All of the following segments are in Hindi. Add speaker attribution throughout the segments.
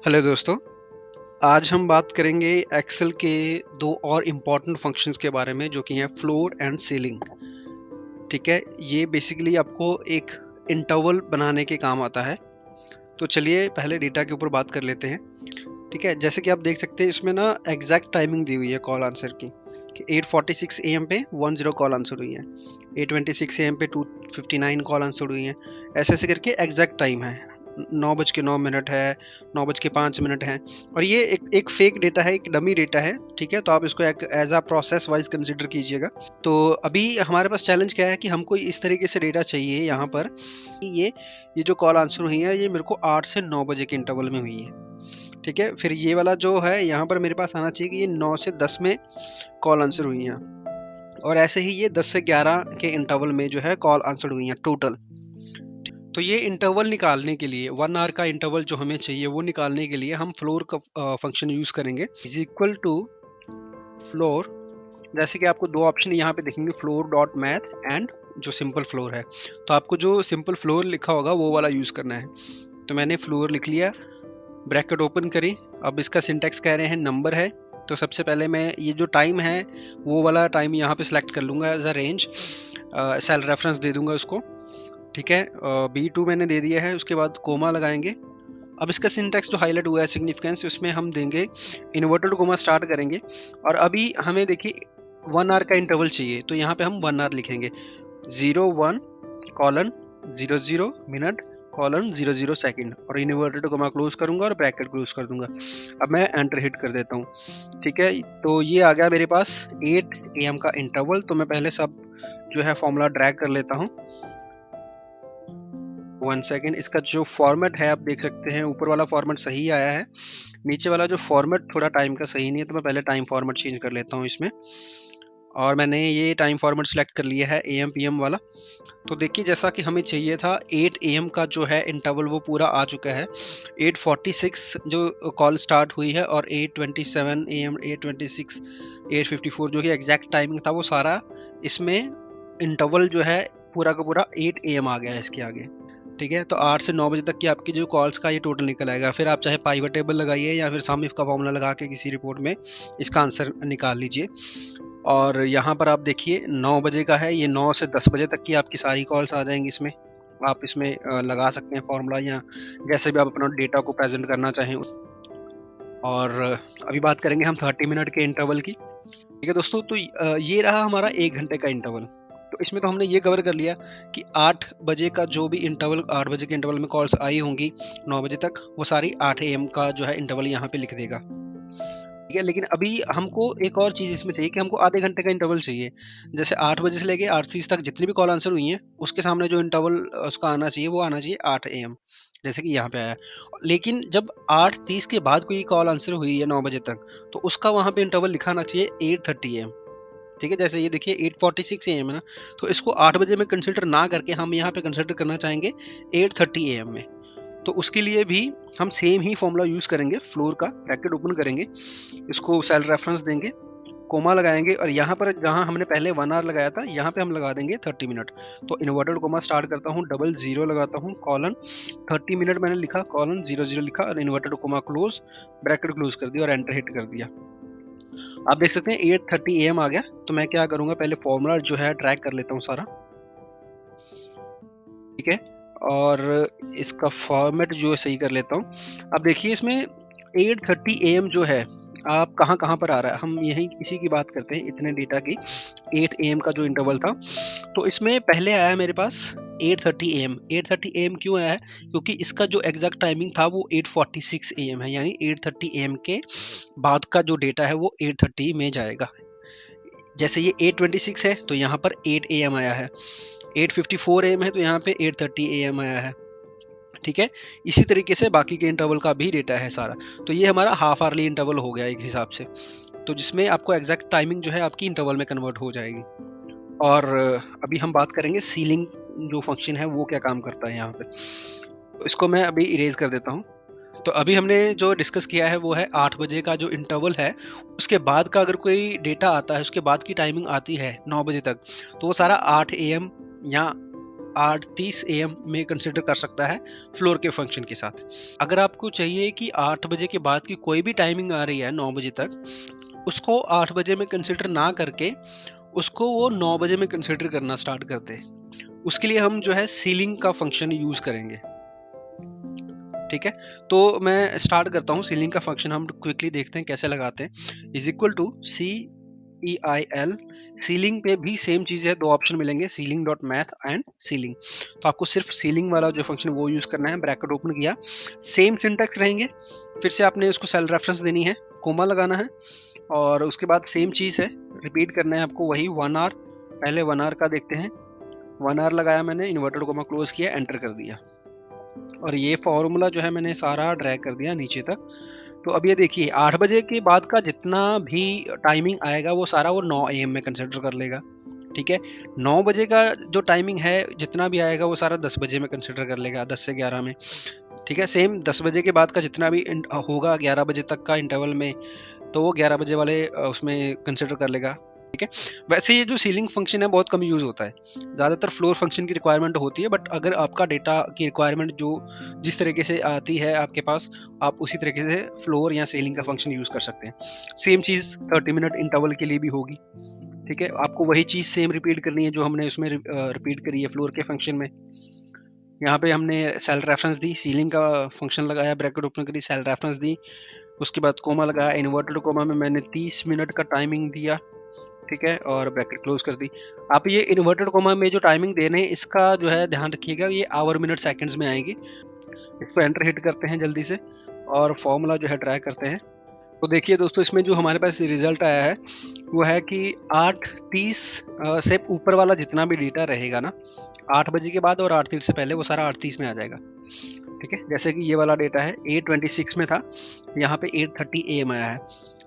Speaker 1: हेलो दोस्तों, आज हम बात करेंगे एक्सेल के 2 और इम्पोर्टेंट फंक्शंस के बारे में जो कि हैं फ्लोर एंड सीलिंग। ठीक है? ये बेसिकली आपको एक इंटरवल बनाने के काम आता है। तो चलिए पहले डेटा के ऊपर बात कर लेते हैं। ठीक है? जैसे कि आप देख सकते हैं इसमें ना एग्ज़ैक्ट टाइमिंग दी हुई है कॉल आंसर की कि 8:46 एएम पे 10 कॉल आंसर हुई है। 8:26 एएम पे 2:59 कॉल आंसर हुई हैं। ऐसे-ऐसे करके एग्ज़ैक्ट टाइम है। 9:09 है, 9:05 है और ये एक एक फ़ेक डेटा है, एक डमी डेटा है, ठीक है? तो आप इसको एक as a process wise consider कीजिएगा। तो अभी हमारे पास चैलेंज क्या है कि हमको इस तरीके से डेटा चाहिए यहाँ पर कि ये जो कॉल आंसर हुई है, ये मेरे को 8 से 9 बजे के इंटरवल में हुई है, ठीक है? फिर ये वाला जो है यहाँ पर मेरे पास आना चाहिए कि ये 9 से 10 में कॉल आंसर हुई हैं और ऐसे ही ये 10 से 11 के इंटरवल में जो है कॉल आंसर हुई हैं टोटल। तो ये इंटरवल निकालने के लिए 1 आवर का इंटरवल जो हमें चाहिए वो निकालने के लिए हम फ्लोर का फंक्शन यूज़ करेंगे इज़ इक्वल टू फ्लोर। जैसे कि आपको 2 ऑप्शन यहाँ पे दिखेंगे फ्लोर डॉट मैथ एंड जो सिंपल फ्लोर है। तो आपको जो सिंपल फ्लोर लिखा होगा वो वाला यूज़ करना है। तो मैंने फ्लोर लिख लिया, ब्रैकेट ओपन करी। अब इसका सिंटैक्स कह रहे हैं नंबर है, तो सबसे पहले मैं ये जो टाइम है वो वाला टाइम यहाँ पे सिलेक्ट कर लूँगा as a range. Cell reference दे दूँगा उसको, ठीक है? B2 मैंने दे दिया है, उसके बाद कोमा लगाएँगे। अब इसका सिंटैक्स जो हाइलाइट हुआ है सिग्निफिकेंस उसमें हम देंगे इन्वर्टेड कोमा स्टार्ट करेंगे और अभी हमें देखिए 1 आवर का इंटरवल चाहिए, तो यहाँ पे हम 1 आवर लिखेंगे। 01 कॉलन 00 मिनट कॉलन 00 सेकंड और इन्वर्टेड कोमा क्लोज करूंगा और ब्रैकेट क्लोज कर दूंगा। अब मैं एंटर हिट कर देता हूँ, ठीक है? तो ये आ गया मेरे पास 8 एएम का इंटरवल। तो मैं पहले सब जो है फॉर्मूला ड्रैग कर लेता हूँ। 1 सेकंड। इसका जो फॉर्मेट है आप देख सकते हैं, ऊपर वाला फॉर्मेट सही आया है, नीचे वाला जो फॉर्मेट थोड़ा टाइम का सही नहीं है, तो मैं पहले टाइम फॉर्मेट चेंज कर लेता हूँ इसमें। और मैंने ये टाइम फॉर्मेट सेलेक्ट कर लिया है एएम पीएम वाला। तो देखिए जैसा कि हमें चाहिए था 8 एएम का जो है इंटरवल वो पूरा आ चुका है। 8:46 जो कॉल स्टार्ट हुई है और 8:27 एएम, 8:26, 8:54 जो कि एग्जैक्ट टाइमिंग था वो सारा इसमें इंटरवल जो है पूरा का पूरा 8 एएम आ गया है इसके आगे। ठीक है? तो 8 से 9 बजे तक की आपकी जो कॉल्स का ये टोटल निकल आएगा। फिर आप चाहे पाइवट टेबल लगाइए या फिर सम इफ का फॉर्मूला लगा के किसी रिपोर्ट में इसका आंसर निकाल लीजिए। और यहाँ पर आप देखिए 9 बजे का है, ये 9 से 10 बजे तक की आपकी सारी कॉल्स आ जाएँगी इसमें। आप इसमें लगा सकते हैं फॉर्मूला या जैसे भी आप अपना डेटा को प्रेज़ेंट करना चाहें। और अभी बात करेंगे हम 30 मिनट के इंटरवल की। ठीक है दोस्तों, तो ये रहा हमारा 1 घंटे का इंटरवल। तो इसमें तो हमने ये कवर कर लिया कि 8 बजे का जो भी इंटरवल 8 बजे के इंटरवल में कॉल्स आई होंगी 9 बजे तक, वो सारी 8 एएम का जो है इंटरवल यहाँ पे लिख देगा। ठीक है, लेकिन अभी हमको एक और चीज़ इसमें चाहिए कि हमको आधे घंटे का इंटरवल चाहिए। जैसे 8 बजे से लेके 8:30 तक जितनी भी कॉल आंसर हुई हैं, उसके सामने जो इंटरवल उसका आना चाहिए, वो आना चाहिए 8 एएम, जैसे कि यहाँ पे आया। लेकिन जब 8:30 के बाद कोई कॉल आंसर हुई है 9 बजे तक, तो उसका वहाँ पे इंटरवल लिखा आना चाहिए 8:30 एएम। ठीक है? जैसे ये देखिए 8:46 एएम है ना, तो इसको 8 बजे में कंसीडर ना करके हम यहाँ पे कंसीडर करना चाहेंगे 8:30 एएम में। तो उसके लिए भी हम सेम ही फॉर्मूला यूज़ करेंगे, फ्लोर का ब्रैकेट ओपन करेंगे, इसको सेल रेफरेंस देंगे, कोमा लगाएँगे और यहाँ पर जहाँ हमने पहले 1 आवर लगाया था, यहाँ पे हम लगा देंगे 30 मिनट। तो इन्वर्टेड कोमा स्टार्ट करता हूँ, डबल ज़ीरो लगाता हूँ, कॉलन 30 मिनट मैंने लिखा, कॉलन 00 लिखा और inverted coma close, bracket close कर दिया और एंटर हिट कर दिया। आप देख सकते हैं 8:30 एएम आ गया। तो मैं क्या करूँगा, पहले फॉर्मूला जो है ड्रैग कर लेता हूँ सारा, ठीक है? और इसका फॉर्मेट जो है सही कर लेता हूँ। अब देखिए इसमें 8:30 एएम जो है, आप कहाँ-कहाँ पर आ रहा है? हम यहीं इसी की बात करते हैं, इतने डेटा की। 8 एएम का जो इंटरवल था, तो इसमें पहले आया मेरे पास 8:30 एएम। 8:30 एएम क्यों आया है? क्योंकि इसका जो एग्ज़ैक्ट टाइमिंग था वो 8:46 एएम है, यानी 8:30 एएम के बाद का जो डेटा है वो 8:30 में जाएगा। जैसे ये 8:26 है, तो यहाँ पर 8 एएम आया है। 8:54 एएम है, तो यहाँ पे 8:30 एएम आया है। ठीक है? इसी तरीके से बाकी के इंटरवल का भी डेटा है सारा। तो ये हमारा हाफ आवरली इंटरवल हो गया एक हिसाब से। तो जिसमें आपको एग्ज़ैक्ट टाइमिंग जो है आपकी इंटरवल में कन्वर्ट हो जाएगी। और अभी हम बात करेंगे सीलिंग जो फ़ंक्शन है वो क्या काम करता है यहाँ पे। तो इसको मैं अभी इरेज़ कर देता हूँ। तो अभी हमने जो डिस्कस किया है वो है 8 बजे का जो इंटरवल है, उसके बाद का अगर कोई डेटा आता है, उसके बाद की टाइमिंग आती है 9 बजे तक, तो वो सारा 8 एएम या 8:30 AM में कंसिडर कर सकता है फ्लोर के फंक्शन के साथ। अगर आपको चाहिए कि 8 बजे के बाद की कोई भी टाइमिंग आ रही है 9 बजे तक, उसको 8 बजे में कंसिडर ना करके उसको वो 9 बजे में कंसिडर करना स्टार्ट कर दे। उसके लिए हम जो है सीलिंग का फंक्शन यूज़ करेंगे। ठीक है? तो मैं स्टार्ट करता हूँ, सीलिंग का फंक्शन हम क्विकली देखते हैं कैसे लगाते हैं। Is equal to CEIL, ceiling पे भी सेम चीज़ है, 2 ऑप्शन मिलेंगे, ceiling dot math and ceiling. तो आपको सिर्फ सीलिंग वाला जो फंक्शन वो यूज़ करना है, ब्रैकेट ओपन किया, सेम सिंटैक्स रहेंगे, फिर से आपने उसको सेल रेफरेंस देनी है, कोमा लगाना है और उसके बाद सेम चीज़ है, रिपीट करना है आपको वही 1 आवर। पहले 1 आवर का देखते हैं, 1 आवर लगाया मैंने, इन्वर्टेड कोमा क्लोज़ किया, एंटर कर दिया और ये फ़ॉर्मूला जो है मैंने सारा ड्रैग कर दिया नीचे तक। तो अब ये देखिए 8 बजे के बाद का जितना भी टाइमिंग आएगा वो सारा वो 9 AM में कंसिडर कर लेगा, ठीक है? 9 बजे का जो टाइमिंग है जितना भी आएगा वो सारा 10 बजे में कंसिडर कर लेगा, 10 से 11 में, ठीक है? सेम 10 बजे के बाद का जितना भी होगा 11 बजे तक का इंटरवल में, तो वो 11 बजे वाले उसमें कंसिडर कर लेगा, ठीक है? वैसे ये जो सीलिंग फंक्शन है बहुत कम यूज़ होता है, ज़्यादातर फ्लोर फंक्शन की रिक्वायरमेंट होती है, बट अगर आपका डेटा की रिक्वायरमेंट जो जिस तरीके से आती है आपके पास, आप उसी तरीके से फ्लोर या सीलिंग का फंक्शन यूज़ कर सकते हैं। सेम चीज़ 30 मिनट इंटरवल के लिए भी होगी, ठीक है? आपको वही चीज़ सेम रिपीट करनी है जो हमने उसमें रिपीट करी है फ्लोर के फंक्शन में। यहाँ पे हमने सेल रेफरेंस दी, सीलिंग का फंक्शन लगाया, ब्रैकेट ओपन करी, सेल रेफरेंस दी, उसके बाद कोमा लगाया, इन्वर्टेड कोमा में मैंने 30 मिनट का टाइमिंग दिया, ठीक है? और ब्रैकेट क्लोज़ कर दी। आप ये इन्वर्टेड कोमा में जो टाइमिंग दे रहे हैं इसका जो है ध्यान रखिएगा, ये आवर, मिनट, सेकंड्स में आएगी। इसको एंटर हिट करते हैं जल्दी से और फ़ॉर्मूला जो है ड्रैग करते हैं। तो देखिए दोस्तों इसमें जो हमारे पास रिज़ल्ट आया है, वो है कि 8:30 से ऊपर वाला जितना भी डेटा रहेगा ना, 8 बजे के बाद और 8:30 से पहले वो सारा 8:30 में आ जाएगा, ठीक है? जैसे कि ये वाला डेटा है 8:26 में था, यहाँ पे 8:30 AM आया है।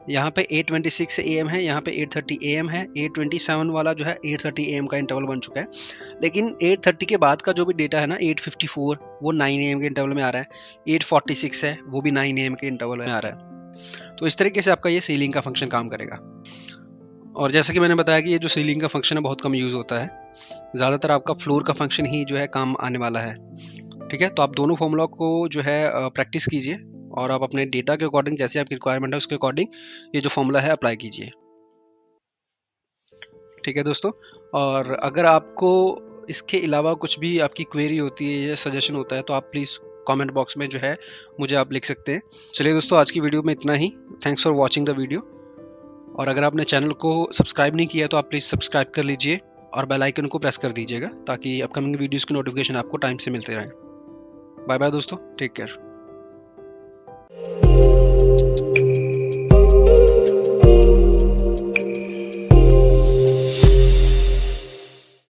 Speaker 1: यहाँ पे 8:26 AM है, यहाँ पे 8:30 AM है, 8:27 वाला जो है 8:30 AM का इंटरवल बन चुका है। लेकिन 8:30 के बाद का जो भी डेटा है ना 8:54 वो 9 AM के इंटरवल में आ रहा है, 8:46 है वो भी 9 AM के इंटरवल में आ रहा है। तो इस तरीके से आपका ये सीलिंग का फंक्शन काम करेगा। और जैसा कि मैंने बताया कि ये जो सीलिंग का फंक्शन है बहुत कम यूज़ होता है। ज़्यादातर आपका फ्लोर का फंक्शन ही जो है काम आने वाला है। ठीक है? तो आप दोनों फ़ॉर्मूला को जो है प्रैक्टिस कीजिए और आप अपने डेटा के अकॉर्डिंग जैसे आपकी रिक्वायरमेंट है उसके अकॉर्डिंग ये जो फ़ॉर्मूला है अप्लाई कीजिए। ठीक है दोस्तों? और अगर आपको इसके अलावा कुछ भी आपकी क्वेरी होती है या सजेशन होता है तो आप प्लीज़ कमेंट बॉक्स में जो है मुझे आप लिख सकते हैं। चलिए दोस्तों आज की वीडियो में इतना ही। Thanks for watching the video और अगर आपने चैनल को सब्सक्राइब नहीं किया तो आप प्लीज़ सब्सक्राइब कर लीजिए और बेल आइकन को प्रेस कर दीजिएगा ताकि अपकमिंग वीडियोज़ की नोटिफ़िकेशन आपको टाइम से मिलते रहें। बाय बाय दोस्तों, टेक केयर।